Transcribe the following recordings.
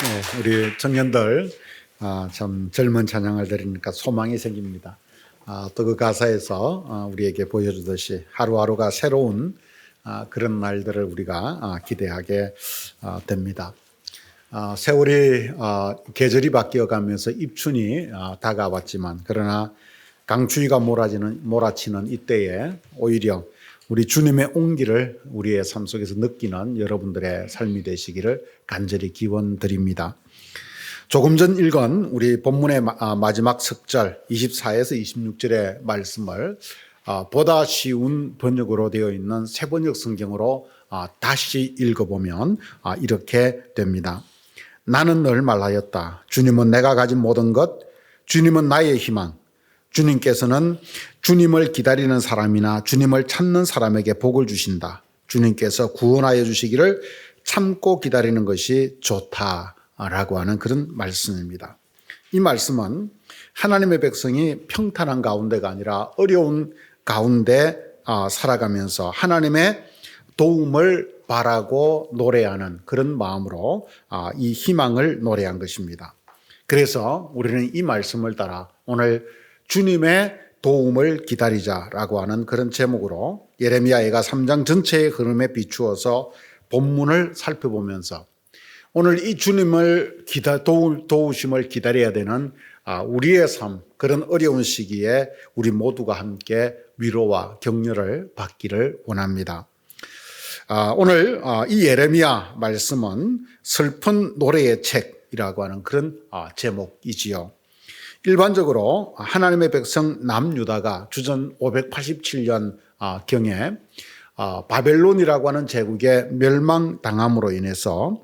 네, 우리 청년들 참 젊은 찬양을 들으니까 소망이 생깁니다. 또 그 가사에서 우리에게 보여주듯이 하루하루가 새로운 그런 날들을 우리가 기대하게 됩니다. 세월이 계절이 바뀌어가면서 입춘이 다가왔지만 그러나 강추위가 몰아치는 이때에 오히려 우리 주님의 온기를 우리의 삶 속에서 느끼는 여러분들의 삶이 되시기를 간절히 기원드립니다. 조금 전 읽은 우리 본문의 마지막 석절 24에서 26절의 말씀을 보다 쉬운 번역으로 되어 있는 새번역 성경으로 다시 읽어보면 이렇게 됩니다. 나는 늘 말하였다. 주님은 내가 가진 모든 것, 주님은 나의 희망. 주님께서는 주님을 기다리는 사람이나 주님을 찾는 사람에게 복을 주신다. 주님께서 구원하여 주시기를 참고 기다리는 것이 좋다라고 하는 그런 말씀입니다. 이 말씀은 하나님의 백성이 평탄한 가운데가 아니라 어려운 가운데 살아가면서 하나님의 도움을 바라고 노래하는 그런 마음으로 이 희망을 노래한 것입니다. 그래서 우리는 이 말씀을 따라 오늘 주님의 도움을 기다리자라고 하는 그런 제목으로 예레미야 예가 3장 전체의 흐름에 비추어서 본문을 살펴보면서 오늘 이 주님을 도우심을 기다려야 되는 우리의 삶, 그런 어려운 시기에 우리 모두가 함께 위로와 격려를 받기를 원합니다. 오늘 이 예레미야 말씀은 슬픈 노래의 책이라고 하는 그런 제목이지요. 일반적으로 하나님의 백성 남유다가 주전 587년 경에 바벨론이라고 하는 제국에 멸망당함으로 인해서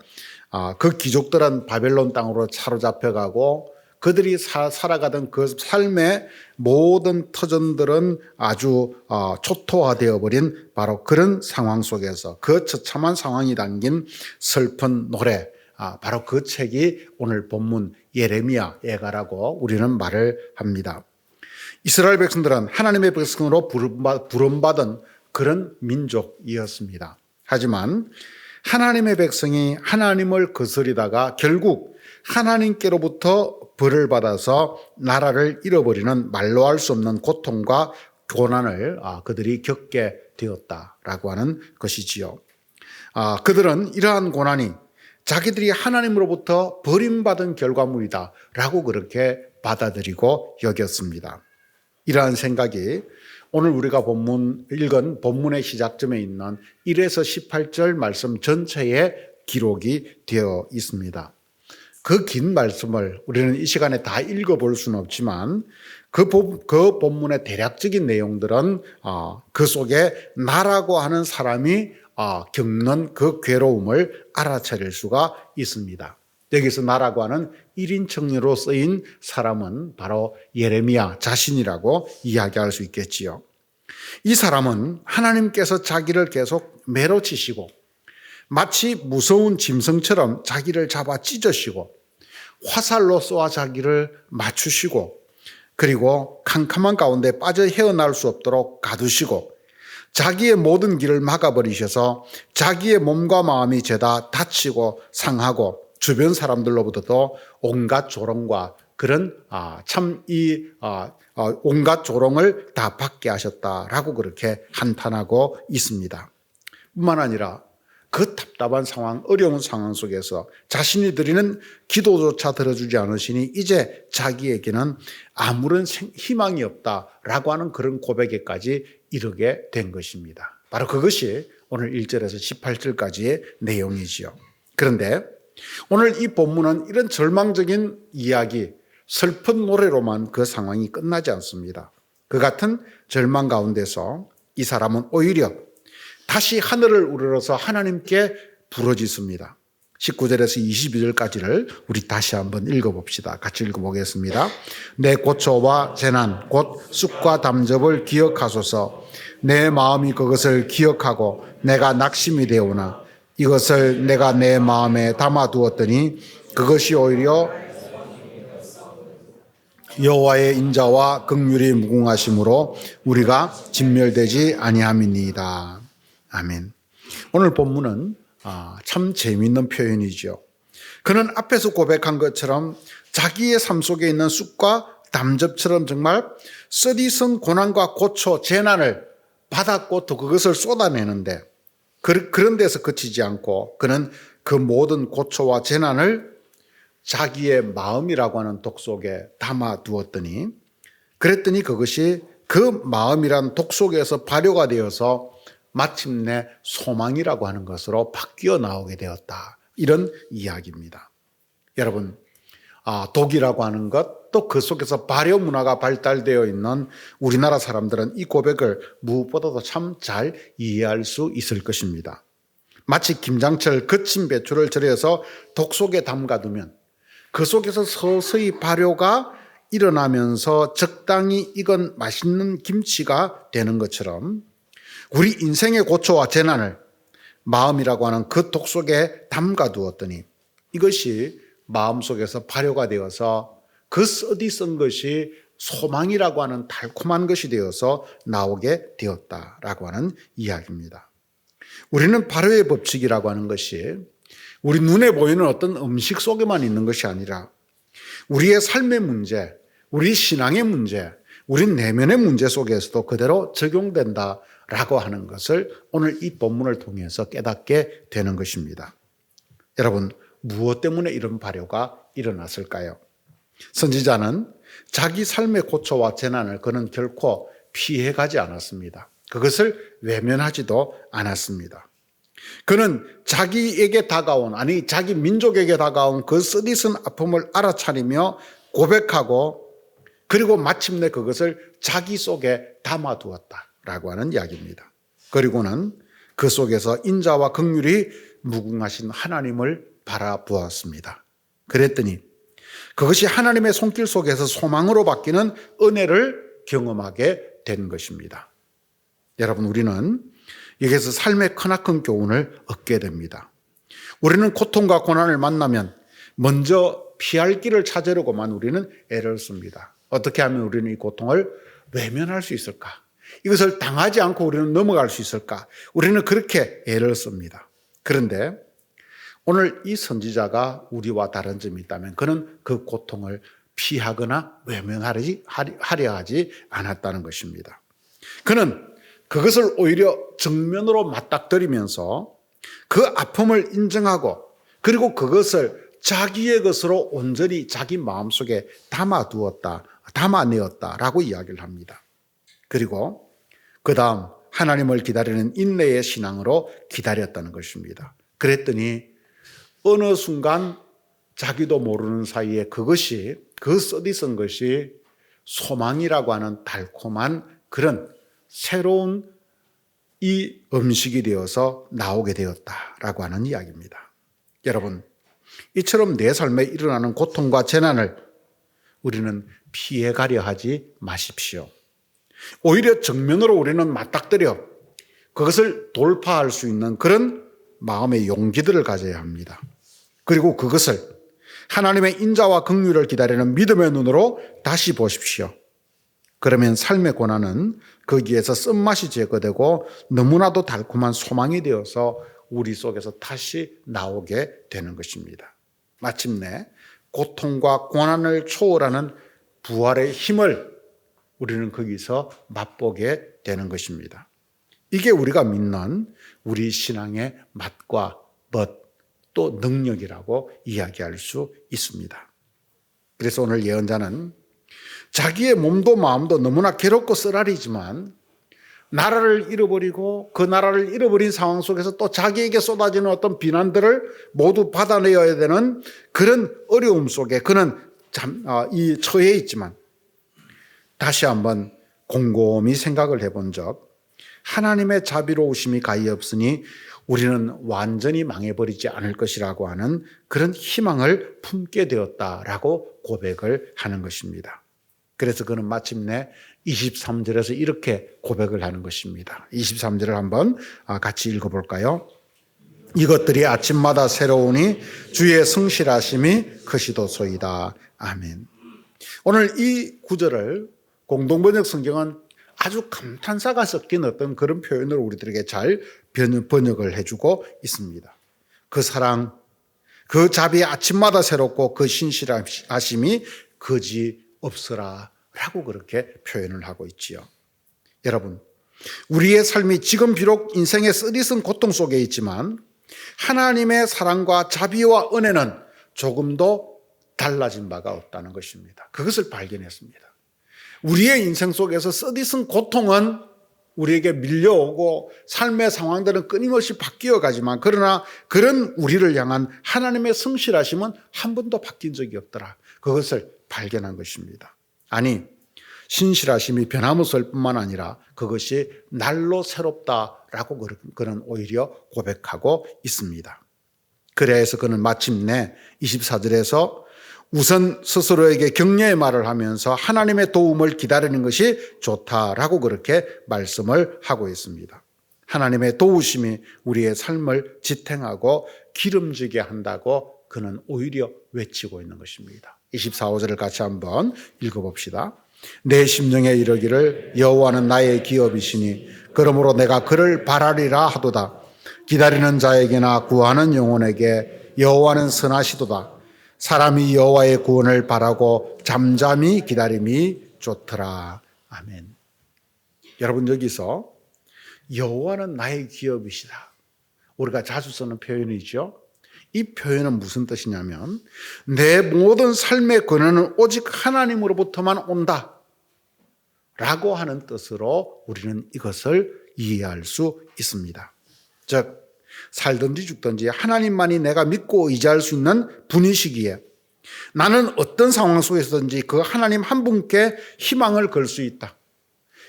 그 귀족들은 바벨론 땅으로 사로잡혀가고 그들이 살아가던 그 삶의 모든 터전들은 아주 초토화되어 버린 바로 그런 상황 속에서 그 처참한 상황이 담긴 슬픈 노래, 바로 그 책이 오늘 본문 예레미야 예가라고 우리는 말을 합니다. 이스라엘 백성들은 하나님의 백성으로 부름받은 그런 민족이었습니다. 하지만 하나님의 백성이 하나님을 거스리다가 결국 하나님께로부터 벌을 받아서 나라를 잃어버리는 말로 할 수 없는 고통과 고난을 그들이 겪게 되었다라고 하는 것이지요. 그들은 이러한 고난이 자기들이 하나님으로부터 버림받은 결과물이다라고 그렇게 받아들이고 여겼습니다. 이러한 생각이 오늘 우리가 읽은 본문의 시작점에 있는 1에서 18절 말씀 전체에 기록이 되어 있습니다. 그 긴 말씀을 우리는 이 시간에 다 읽어볼 수는 없지만 그 본문의 대략적인 내용들은 그 속에 나라고 하는 사람이 겪는 그 괴로움을 알아차릴 수가 있습니다. 여기서 나라고 하는 1인 청년으로 쓰인 사람은 바로 예레미야 자신이라고 이야기할 수 있겠지요. 이 사람은 하나님께서 자기를 계속 매로치시고 마치 무서운 짐승처럼 자기를 잡아 찢으시고 화살로 쏘아 자기를 맞추시고 그리고 캄캄한 가운데 빠져 헤어나올 수 없도록 가두시고 자기의 모든 길을 막아버리셔서 자기의 몸과 마음이 죄다 다치고 상하고 주변 사람들로부터도 온갖 조롱과 그런 온갖 조롱을 다 받게 하셨다라고 그렇게 한탄하고 있습니다. 뿐만 아니라 그 답답한 상황, 어려운 상황 속에서 자신이 드리는 기도조차 들어주지 않으시니 이제 자기에게는 아무런 희망이 없다라고 하는 그런 고백에까지 이르게 된 것입니다. 바로 그것이 오늘 1절에서 18절까지의 내용이지요. 그런데 오늘 이 본문은 이런 절망적인 이야기, 슬픈 노래로만 그 상황이 끝나지 않습니다. 그 같은 절망 가운데서 이 사람은 오히려 다시 하늘을 우러러서 하나님께 부르짖습니다. 19절에서 22절까지를 우리 다시 한번 읽어봅시다. 같이 읽어보겠습니다. 내 고초와 재난 곧 쑥과 담즙을 기억하소서. 내 마음이 그것을 기억하고 내가 낙심이 되오나 이것을 내가 내 마음에 담아두었더니 그것이 오히려 여호와의 인자와 긍휼이 무궁하심으로 우리가 진멸되지 아니함이니이다. 아멘. 오늘 본문은 참 재미있는 표현이죠. 그는 앞에서 고백한 것처럼 자기의 삶 속에 있는 쑥과 담즙처럼 정말 쓰디쓴 고난과 고초, 재난을 받았고 또 그것을 쏟아내는데 그런 데서 그치지 않고 그는 그 모든 고초와 재난을 자기의 마음이라고 하는 독 속에 담아두었더니 그랬더니 그것이 그 마음이란 독 속에서 발효가 되어서 마침내 소망이라고 하는 것으로 바뀌어 나오게 되었다. 이런 이야기입니다. 여러분, 독이라고 하는 것 또 그 속에서 발효 문화가 발달되어 있는 우리나라 사람들은 이 고백을 무엇보다도 참 잘 이해할 수 있을 것입니다. 마치 김장철 거친 배추를 절여서 독 속에 담가두면 그 속에서 서서히 발효가 일어나면서 적당히 익은 맛있는 김치가 되는 것처럼 우리 인생의 고초와 재난을 마음이라고 하는 그 독 속에 담가두었더니 이것이 마음속에서 발효가 되어서 그 쓰디쓴 것이 소망이라고 하는 달콤한 것이 되어서 나오게 되었다라고 하는 이야기입니다. 우리는 발효의 법칙이라고 하는 것이 우리 눈에 보이는 어떤 음식 속에만 있는 것이 아니라 우리의 삶의 문제, 우리 신앙의 문제, 우리 내면의 문제 속에서도 그대로 적용된다라고 하는 것을 오늘 이 본문을 통해서 깨닫게 되는 것입니다. 여러분, 무엇 때문에 이런 발효가 일어났을까요? 선지자는 자기 삶의 고초와 재난을 그는 결코 피해가지 않았습니다. 그것을 외면하지도 않았습니다. 그는 자기에게 다가온, 자기 민족에게 다가온 그 쓰디쓴 아픔을 알아차리며 고백하고 그리고 마침내 그것을 자기 속에 담아두었다라고 하는 이야기입니다. 그리고는 그 속에서 인자와 긍휼이 무궁하신 하나님을 바라보았습니다. 그랬더니 그것이 하나님의 손길 속에서 소망으로 바뀌는 은혜를 경험하게 된 것입니다. 여러분, 우리는 여기서 삶의 크나큰 교훈을 얻게 됩니다. 우리는 고통과 고난을 만나면 먼저 피할 길을 찾으려고만 우리는 애를 씁니다. 어떻게 하면 우리는 이 고통을 외면할 수 있을까? 이것을 당하지 않고 우리는 넘어갈 수 있을까? 우리는 그렇게 애를 씁니다. 그런데 오늘 이 선지자가 우리와 다른 점이 있다면 그는 그 고통을 피하거나 외면하려 하지 않았다는 것입니다. 그는 그것을 오히려 정면으로 맞닥뜨리면서 그 아픔을 인정하고 그리고 그것을 자기의 것으로 온전히 자기 마음속에 담아내었다라고 이야기를 합니다. 그리고 그 다음 하나님을 기다리는 인내의 신앙으로 기다렸다는 것입니다. 그랬더니 어느 순간 자기도 모르는 사이에 그것이 그 쓰디쓴 것이 소망이라고 하는 달콤한 그런 새로운 이 음식이 되어서 나오게 되었다라고 하는 이야기입니다. 여러분, 이처럼 내 삶에 일어나는 고통과 재난을 우리는 피해가려 하지 마십시오. 오히려 정면으로 우리는 맞닥뜨려 그것을 돌파할 수 있는 그런 마음의 용기들을 가져야 합니다. 그리고 그것을 하나님의 인자와 긍휼을 기다리는 믿음의 눈으로 다시 보십시오. 그러면 삶의 고난은 거기에서 쓴맛이 제거되고 너무나도 달콤한 소망이 되어서 우리 속에서 다시 나오게 되는 것입니다. 마침내 고통과 고난을 초월하는 부활의 힘을 우리는 거기서 맛보게 되는 것입니다. 이게 우리가 믿는 우리 신앙의 맛과 멋, 또 능력이라고 이야기할 수 있습니다. 그래서 오늘 예언자는 자기의 몸도 마음도 너무나 괴롭고 쓰라리지만 나라를 잃어버리고 그 나라를 잃어버린 상황 속에서 또 자기에게 쏟아지는 어떤 비난들을 모두 받아내야 되는 그런 어려움 속에 그는 이 처해 있지만 다시 한번 곰곰이 생각을 해본 적 하나님의 자비로우심이 가히 없으니 우리는 완전히 망해버리지 않을 것이라고 하는 그런 희망을 품게 되었다라고 고백을 하는 것입니다. 그래서 그는 마침내 23절에서 이렇게 고백을 하는 것입니다. 23절을 한번 같이 읽어볼까요? 이것들이 아침마다 새로우니 주의 성실하심이 크시도소이다. 아멘. 오늘 이 구절을 공동번역 성경은 아주 감탄사가 섞인 어떤 그런 표현을 우리들에게 잘 번역을 해주고 있습니다. 그 사랑, 그 자비 아침마다 새롭고 그 신실하심이 거지 없으라 라고 그렇게 표현을 하고 있지요. 여러분, 우리의 삶이 지금 비록 인생의 쓰디쓴 고통 속에 있지만 하나님의 사랑과 자비와 은혜는 조금도 달라진 바가 없다는 것입니다. 그것을 발견했습니다. 우리의 인생 속에서 쓰디쓴 고통은 우리에게 밀려오고 삶의 상황들은 끊임없이 바뀌어 가지만 그러나 그런 우리를 향한 하나님의 성실하심은 한 번도 바뀐 적이 없더라. 그것을 발견한 것입니다. 아니, 신실하심이 변함없을 뿐만 아니라 그것이 날로 새롭다라고 그는 오히려 고백하고 있습니다. 그래서 그는 마침내 24절에서 우선 스스로에게 격려의 말을 하면서 하나님의 도움을 기다리는 것이 좋다라고 그렇게 말씀을 하고 있습니다. 하나님의 도우심이 우리의 삶을 지탱하고 기름지게 한다고 그는 오히려 외치고 있는 것입니다. 24, 5절을 같이 한번 읽어봅시다. 내 심령에 이르기를 여호와는 나의 기업이시니 그러므로 내가 그를 바라리라 하도다. 기다리는 자에게나 구하는 영혼에게 여호와는 선하시도다. 사람이 여호와의 구원을 바라고 잠잠히 기다림이 좋더라. 아멘. 여러분, 여기서 여호와는 나의 기업이시다, 우리가 자주 쓰는 표현이죠. 이 표현은 무슨 뜻이냐면 내 모든 삶의 권한은 오직 하나님으로부터만 온다 라고 하는 뜻으로 우리는 이것을 이해할 수 있습니다. 즉 살든지 죽든지 하나님만이 내가 믿고 의지할 수 있는 분이시기에 나는 어떤 상황 속에서든지 그 하나님 한 분께 희망을 걸 수 있다.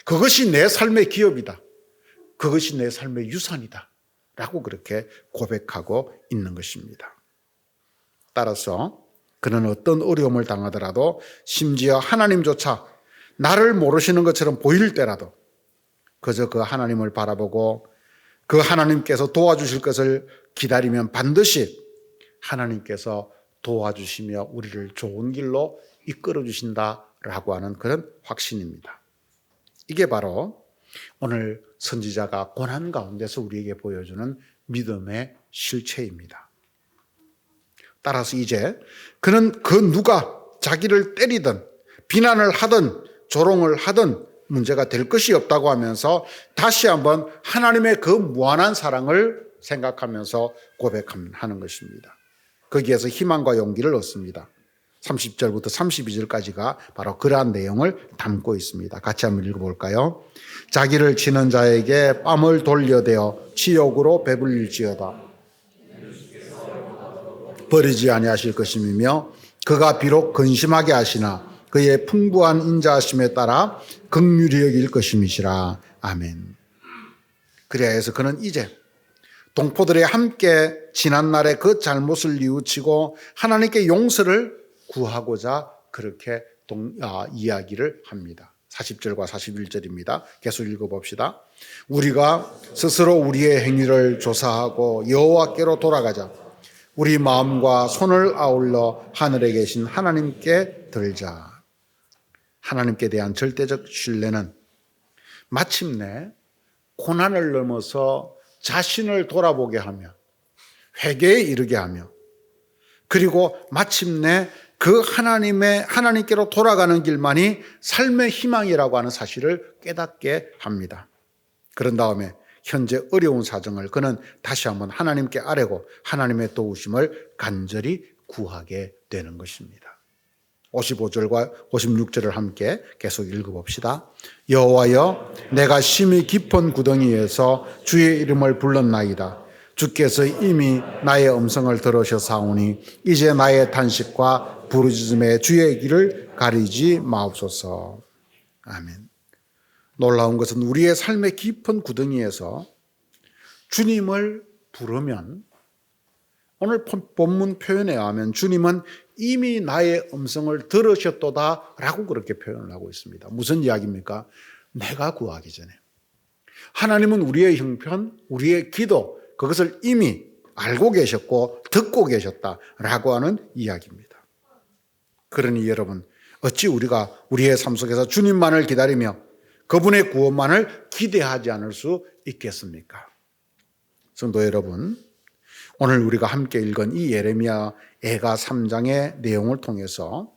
그것이 내 삶의 기업이다. 그것이 내 삶의 유산이다 라고 그렇게 고백하고 있는 것입니다. 따라서 그는 어떤 어려움을 당하더라도 심지어 하나님조차 나를 모르시는 것처럼 보일 때라도 그저 그 하나님을 바라보고 그 하나님께서 도와주실 것을 기다리면 반드시 하나님께서 도와주시며 우리를 좋은 길로 이끌어 주신다라고 하는 그런 확신입니다. 이게 바로 오늘 선지자가 고난 가운데서 우리에게 보여주는 믿음의 실체입니다. 따라서 이제 그는 그 누가 자기를 때리든 비난을 하든 조롱을 하든 문제가 될 것이 없다고 하면서 다시 한번 하나님의 그 무한한 사랑을 생각하면서 고백하는 것입니다. 거기에서 희망과 용기를 얻습니다. 30절부터 32절까지가 바로 그러한 내용을 담고 있습니다. 같이 한번 읽어볼까요? 자기를 치는 자에게 뺨을 돌려대어 치욕으로 배불릴지어다. 버리지 아니하실 것임이며 그가 비록 근심하게 하시나 그의 풍부한 인자하심에 따라 긍휼히 여길 것임이시라. 아멘. 그래야 해서 그는 이제 동포들이 함께 지난날의 그 잘못을 뉘우치고 하나님께 용서를 구하고자 그렇게 이야기를 합니다. 40절과 41절입니다. 계속 읽어봅시다. 우리가 스스로 우리의 행위를 조사하고 여호와께로 돌아가자. 우리 마음과 손을 아울러 하늘에 계신 하나님께 들자. 하나님께 대한 절대적 신뢰는 마침내 고난을 넘어서 자신을 돌아보게 하며 회개에 이르게 하며 그리고 마침내 그 하나님께로 돌아가는 길만이 삶의 희망이라고 하는 사실을 깨닫게 합니다. 그런 다음에 현재 어려운 사정을 그는 다시 한번 하나님께 아뢰고 하나님의 도우심을 간절히 구하게 되는 것입니다. 55절과 56절을 함께 계속 읽어봅시다. 여호와여, 내가 심히 깊은 구덩이에서 주의 이름을 불렀나이다. 주께서 이미 나의 음성을 들으셨사오니 이제 나의 탄식과 부르짖음에 주의 길을 가리지 마옵소서. 아멘. 놀라운 것은 우리의 삶의 깊은 구덩이에서 주님을 부르면 오늘 본문 표현에 의하면 주님은 이미 나의 음성을 들으셨도다 라고 그렇게 표현을 하고 있습니다. 무슨 이야기입니까? 내가 구하기 전에 하나님은 우리의 형편, 우리의 기도 그것을 이미 알고 계셨고 듣고 계셨다라고 하는 이야기입니다. 그러니 여러분, 어찌 우리가 우리의 삶 속에서 주님만을 기다리며 그분의 구원만을 기대하지 않을 수 있겠습니까? 성도 여러분, 오늘 우리가 함께 읽은 이 예레미야 애가 3장의 내용을 통해서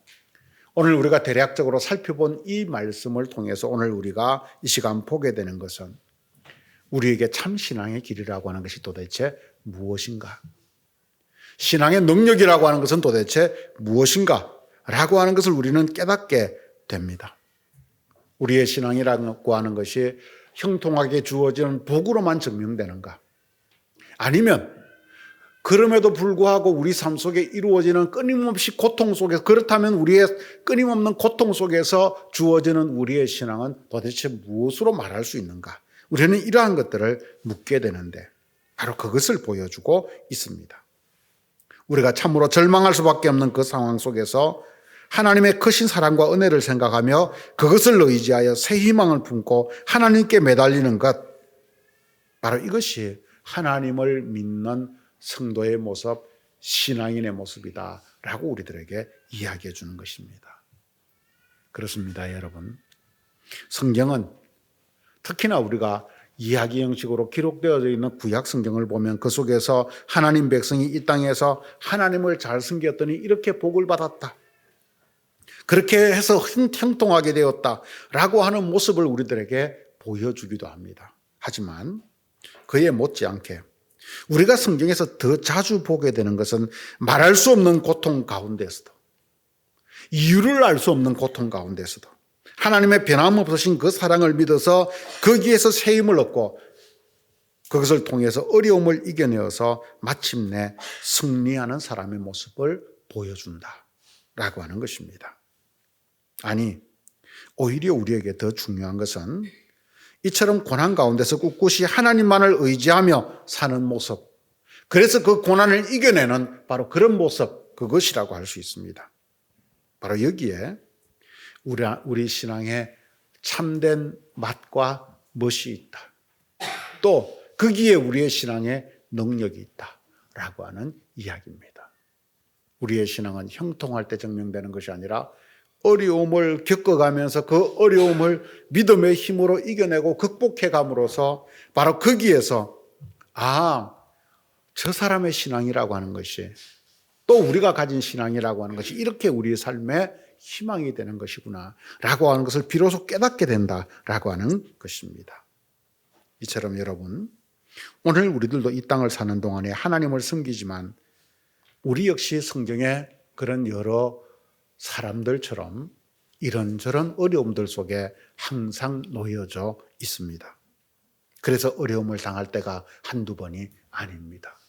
오늘 우리가 대략적으로 살펴본 이 말씀을 통해서 오늘 우리가 이 시간 보게 되는 것은 우리에게 참 신앙의 길이라고 하는 것이 도대체 무엇인가? 신앙의 능력이라고 하는 것은 도대체 무엇인가? 라고 하는 것을 우리는 깨닫게 됩니다. 우리의 신앙이라고 하는 것이 형통하게 주어지는 복으로만 증명되는가? 아니면 그럼에도 불구하고 우리 삶 속에 이루어지는 끊임없이 고통 속에서, 그렇다면 우리의 끊임없는 고통 속에서 주어지는 우리의 신앙은 도대체 무엇으로 말할 수 있는가? 우리는 이러한 것들을 묻게 되는데 바로 그것을 보여주고 있습니다. 우리가 참으로 절망할 수밖에 없는 그 상황 속에서 하나님의 크신 사랑과 은혜를 생각하며 그것을 의지하여 새 희망을 품고 하나님께 매달리는 것, 바로 이것이 하나님을 믿는 성도의 모습, 신앙인의 모습이다 라고 우리들에게 이야기해 주는 것입니다. 그렇습니다, 여러분. 성경은 특히나 우리가 이야기 형식으로 기록되어져 있는 구약 성경을 보면 그 속에서 하나님 백성이 이 땅에서 하나님을 잘 섬겼더니 이렇게 복을 받았다, 그렇게 해서 형통하게 되었다라고 하는 모습을 우리들에게 보여주기도 합니다. 하지만 그에 못지않게 우리가 성경에서 더 자주 보게 되는 것은 말할 수 없는 고통 가운데서도, 이유를 알 수 없는 고통 가운데서도 하나님의 변함없으신 그 사랑을 믿어서 거기에서 새 힘을 얻고 그것을 통해서 어려움을 이겨내어서 마침내 승리하는 사람의 모습을 보여준다라고 하는 것입니다. 아니, 오히려 우리에게 더 중요한 것은 이처럼 고난 가운데서 꿋꿋이 하나님만을 의지하며 사는 모습, 그래서 그 고난을 이겨내는 바로 그런 모습, 그것이라고 할 수 있습니다. 바로 여기에 우리 신앙의 참된 맛과 멋이 있다, 또 거기에 우리의 신앙의 능력이 있다라고 하는 이야기입니다. 우리의 신앙은 형통할 때 증명되는 것이 아니라 어려움을 겪어가면서 그 어려움을 믿음의 힘으로 이겨내고 극복해 감으로써 바로 거기에서 저 사람의 신앙이라고 하는 것이, 또 우리가 가진 신앙이라고 하는 것이 이렇게 우리의 삶의 희망이 되는 것이구나 라고 하는 것을 비로소 깨닫게 된다라고 하는 것입니다. 이처럼 여러분, 오늘 우리들도 이 땅을 사는 동안에 하나님을 섬기지만 우리 역시 성경에 그런 여러 사람들처럼 이런저런 어려움들 속에 항상 놓여져 있습니다. 그래서 어려움을 당할 때가 한두 번이 아닙니다.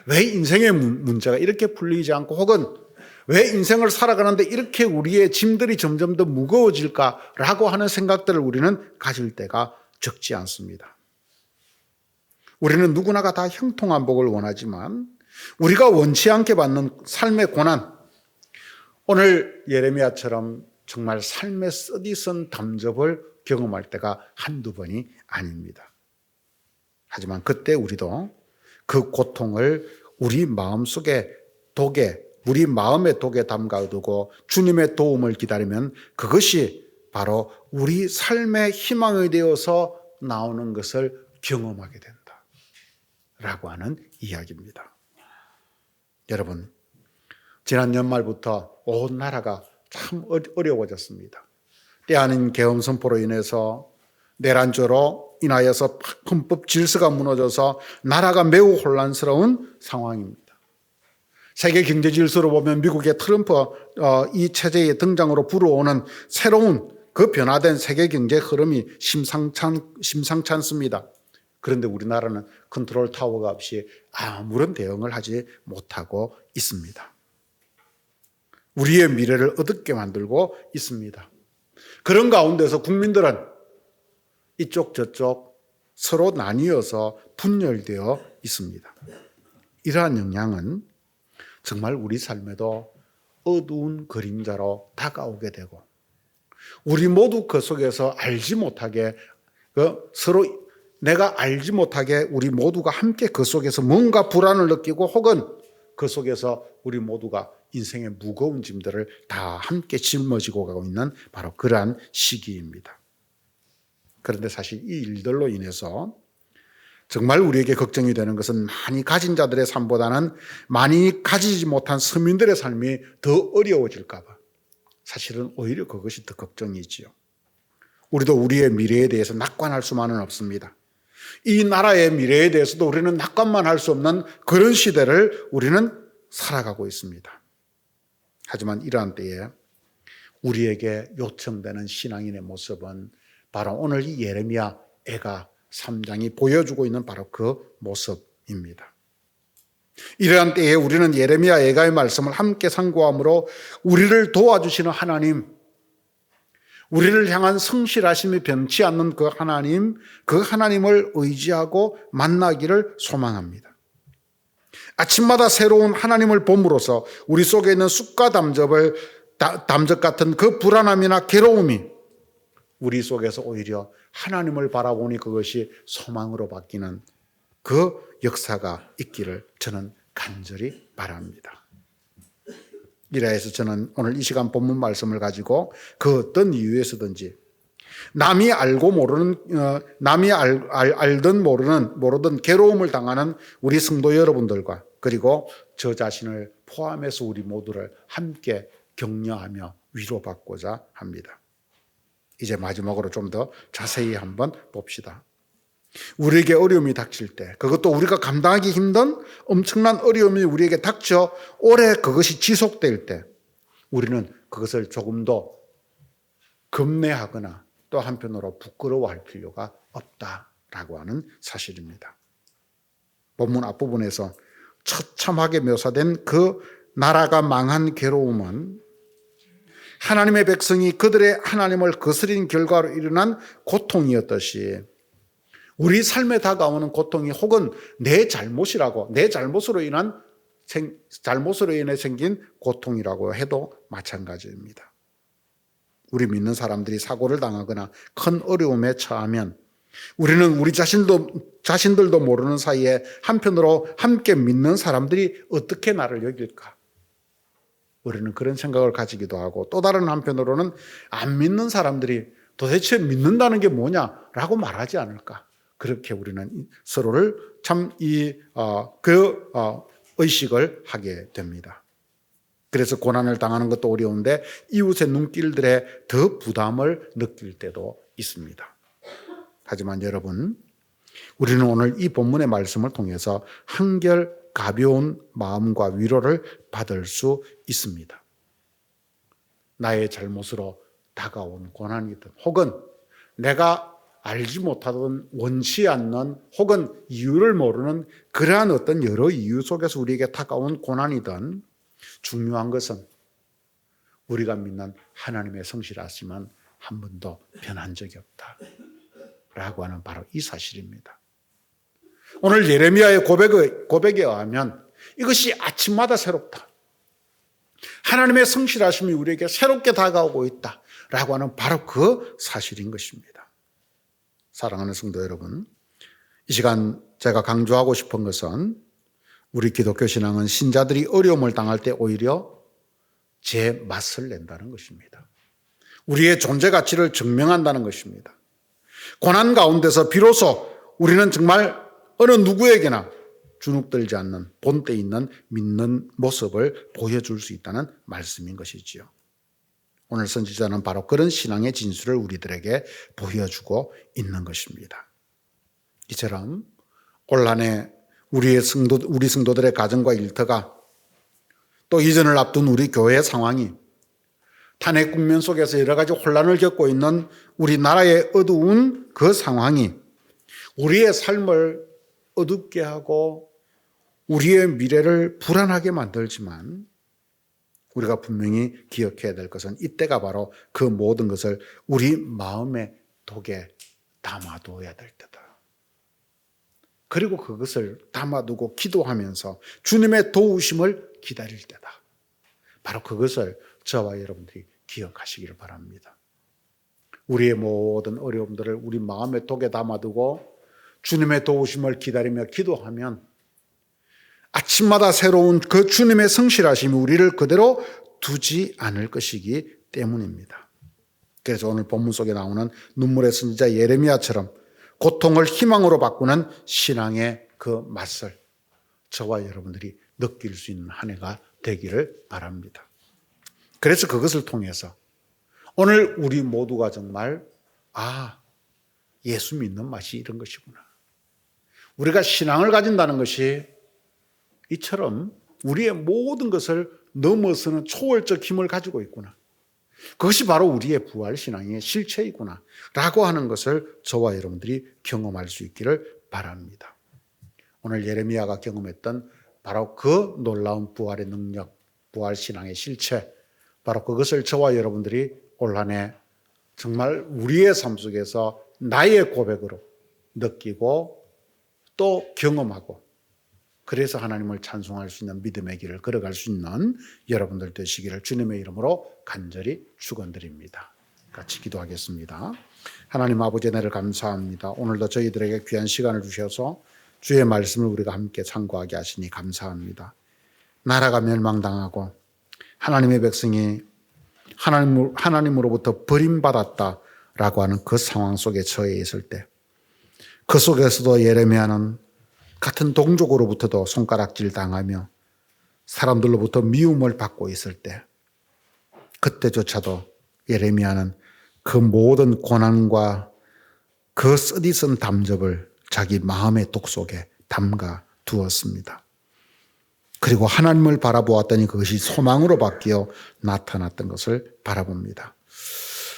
왜 인생의 문제가 이렇게 풀리지 않고, 혹은 왜 인생을 살아가는데 이렇게 우리의 짐들이 점점 더 무거워질까라고 하는 생각들을 우리는 가질 때가 적지 않습니다. 우리는 누구나가 다 형통한 복을 원하지만 우리가 원치 않게 받는 삶의 고난, 오늘 예레미야처럼 정말 삶의 쓰디쓴 담접을 경험할 때가 한두 번이 아닙니다. 하지만 그때 우리도 그 고통을 우리 마음속에 우리 마음의 독에 담가두고 주님의 도움을 기다리면 그것이 바로 우리 삶의 희망이 되어서 나오는 것을 경험하게 된다 라고 하는 이야기입니다. 여러분, 지난 연말부터 온 나라가 참 어려워졌습니다. 때 아닌 계엄 선포로 인해서 내란죄로 인하여서 헌법 질서가 무너져서 나라가 매우 혼란스러운 상황입니다. 세계 경제 질서로 보면 미국의 트럼프 이 체제의 등장으로 불어오는 새로운 그 변화된 세계 경제 흐름이 심상치 않습니다. 그런데 우리나라는 컨트롤 타워가 없이 아무런 대응을 하지 못하고 있습니다. 우리의 미래를 어둡게 만들고 있습니다. 그런 가운데서 국민들은 이쪽 저쪽 서로 나뉘어서 분열되어 있습니다. 이러한 영향은 정말 우리 삶에도 어두운 그림자로 다가오게 되고, 우리 모두 그 속에서 알지 못하게 서로 내가 알지 못하게 우리 모두가 함께 그 속에서 뭔가 불안을 느끼고, 혹은 그 속에서 우리 모두가 인생의 무거운 짐들을 다 함께 짊어지고 가고 있는 바로 그러한 시기입니다. 그런데 사실 이 일들로 인해서 정말 우리에게 걱정이 되는 것은 많이 가진 자들의 삶보다는 많이 가지지 못한 서민들의 삶이 더 어려워질까 봐. 사실은 오히려 그것이 더 걱정이지요. 우리도 우리의 미래에 대해서 낙관할 수만은 없습니다. 이 나라의 미래에 대해서도 우리는 낙관만 할 수 없는 그런 시대를 우리는 살아가고 있습니다. 하지만 이러한 때에 우리에게 요청되는 신앙인의 모습은 바로 오늘 이 예레미야 애가 3장이 보여주고 있는 바로 그 모습입니다. 이러한 때에 우리는 예레미야 애가의 말씀을 함께 상고함으로 우리를 도와주시는 하나님, 우리를 향한 성실하심이 변치 않는 그 하나님을 의지하고 만나기를 소망합니다. 아침마다 새로운 하나님을 봄으로써 우리 속에 있는 쑥과 담적 같은 그 불안함이나 괴로움이 우리 속에서 오히려 하나님을 바라보니 그것이 소망으로 바뀌는 그 역사가 있기를 저는 간절히 바랍니다. 이래서 저는 오늘 이 시간 본문 말씀을 가지고 그 어떤 이유에서든지 남이 알든 모르든 괴로움을 당하는 우리 성도 여러분들과 그리고 저 자신을 포함해서 우리 모두를 함께 격려하며 위로받고자 합니다. 이제 마지막으로 좀 더 자세히 한번 봅시다. 우리에게 어려움이 닥칠 때, 그것도 우리가 감당하기 힘든 엄청난 어려움이 우리에게 닥쳐 오래 그것이 지속될 때 우리는 그것을 조금 더 겁내하거나 또 한편으로 부끄러워할 필요가 없다라고 하는 사실입니다. 본문 앞부분에서 처참하게 묘사된 그 나라가 망한 괴로움은 하나님의 백성이 그들의 하나님을 거스린 결과로 일어난 고통이었듯이 우리 삶에 다가오는 고통이 혹은 내 잘못으로 인해 생긴 고통이라고 해도 마찬가지입니다. 우리 믿는 사람들이 사고를 당하거나 큰 어려움에 처하면 우리는 우리 자신들도 모르는 사이에 한편으로 함께 믿는 사람들이 어떻게 나를 여길까? 우리는 그런 생각을 가지기도 하고 또 다른 한편으로는 안 믿는 사람들이 도대체 믿는다는 게 뭐냐라고 말하지 않을까? 그렇게 우리는 서로를 참 의식을 하게 됩니다. 그래서 고난을 당하는 것도 어려운데 이웃의 눈길들에 더 부담을 느낄 때도 있습니다. 하지만 여러분, 우리는 오늘 이 본문의 말씀을 통해서 한결 가벼운 마음과 위로를 받을 수 있습니다. 나의 잘못으로 다가온 고난이든 혹은 내가 알지 못하던 원치 않는 혹은 이유를 모르는 그러한 어떤 여러 이유 속에서 우리에게 다가온 고난이든 중요한 것은 우리가 믿는 하나님의 성실하심은 한 번도 변한 적이 없다라고 하는 바로 이 사실입니다. 오늘 예레미야의 고백에 의하면 이것이 아침마다 새롭다. 하나님의 성실하심이 우리에게 새롭게 다가오고 있다라고 하는 바로 그 사실인 것입니다. 사랑하는 성도 여러분, 이 시간 제가 강조하고 싶은 것은 우리 기독교 신앙은 신자들이 어려움을 당할 때 오히려 제 맛을 낸다는 것입니다. 우리의 존재 가치를 증명한다는 것입니다. 고난 가운데서 비로소 우리는 정말 어느 누구에게나 주눅들지 않는 본때 있는 믿는 모습을 보여줄 수 있다는 말씀인 것이지요. 오늘 선지자는 바로 그런 신앙의 진수를 우리들에게 보여주고 있는 것입니다. 이처럼 올한해 우리 성도들의 가정과 일터가 또 이전을 앞둔 우리 교회의 상황이 탄핵 국면 속에서 여러 가지 혼란을 겪고 있는 우리나라의 어두운 그 상황이 우리의 삶을 어둡게 하고 우리의 미래를 불안하게 만들지만 우리가 분명히 기억해야 될 것은 이때가 바로 그 모든 것을 우리 마음의 독에 담아두어야 될 때다. 그리고 그것을 담아두고 기도하면서 주님의 도우심을 기다릴 때다. 바로 그것을 저와 여러분들이 기억하시기를 바랍니다. 우리의 모든 어려움들을 우리 마음의 독에 담아두고 주님의 도우심을 기다리며 기도하면 아침마다 새로운 그 주님의 성실하심이 우리를 그대로 두지 않을 것이기 때문입니다. 그래서 오늘 본문 속에 나오는 눈물의 선지자 예레미야처럼 고통을 희망으로 바꾸는 신앙의 그 맛을 저와 여러분들이 느낄 수 있는 한 해가 되기를 바랍니다. 그래서 그것을 통해서 오늘 우리 모두가 정말 예수 믿는 맛이 이런 것이구나. 우리가 신앙을 가진다는 것이 이처럼 우리의 모든 것을 넘어서는 초월적 힘을 가지고 있구나. 그것이 바로 우리의 부활신앙의 실체이구나 라고 하는 것을 저와 여러분들이 경험할 수 있기를 바랍니다. 오늘 예레미야가 경험했던 바로 그 놀라운 부활의 능력, 부활신앙의 실체, 바로 그것을 저와 여러분들이 올 한 해 정말 우리의 삶 속에서 나의 고백으로 느끼고 또 경험하고 그래서 하나님을 찬송할 수 있는 믿음의 길을 걸어갈 수 있는 여러분들 되시기를 주님의 이름으로 간절히 축원드립니다. 같이 기도하겠습니다. 하나님 아버지 은혜를 감사합니다. 오늘도 저희들에게 귀한 시간을 주셔서 주의 말씀을 우리가 함께 참고하게 하시니 감사합니다. 나라가 멸망당하고 하나님의 백성이 하나님으로부터 버림받았다라고 하는 그 상황 속에 처해 있을 때 그 속에서도 예레미야는 같은 동족으로부터도 손가락질 당하며 사람들로부터 미움을 받고 있을 때 그때조차도 예레미야는 그 모든 고난과 그 쓰디쓴 담즙을 자기 마음의 독 속에 담가 두었습니다. 그리고 하나님을 바라보았더니 그것이 소망으로 바뀌어 나타났던 것을 바라봅니다.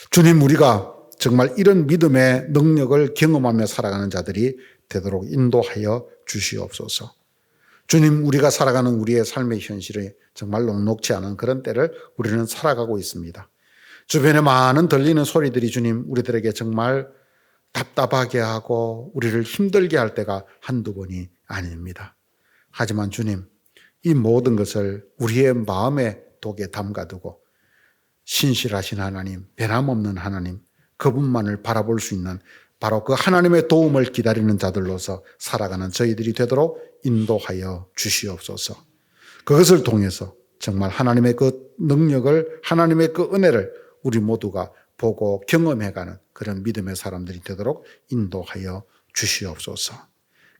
주님, 우리가 정말 이런 믿음의 능력을 경험하며 살아가는 자들이 되도록 인도하여 주시옵소서. 주님, 우리가 살아가는 우리의 삶의 현실이 정말 녹록지 않은 그런 때를 우리는 살아가고 있습니다. 주변에 많은 들리는 소리들이 주님, 우리들에게 정말 답답하게 하고 우리를 힘들게 할 때가 한두 번이 아닙니다. 하지만 주님, 이 모든 것을 우리의 마음의 독에 담가두고 신실하신 하나님, 변함없는 하나님, 그분만을 바라볼 수 있는 바로 그 하나님의 도움을 기다리는 자들로서 살아가는 저희들이 되도록 인도하여 주시옵소서. 그것을 통해서 정말 하나님의 그 능력을, 하나님의 그 은혜를 우리 모두가 보고 경험해가는 그런 믿음의 사람들이 되도록 인도하여 주시옵소서.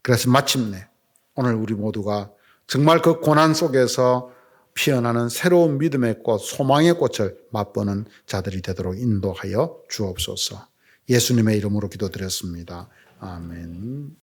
그래서 마침내 오늘 우리 모두가 정말 그 고난 속에서 피어나는 새로운 믿음의 꽃, 소망의 꽃을 맛보는 자들이 되도록 인도하여 주옵소서. 예수님의 이름으로 기도드렸습니다. 아멘.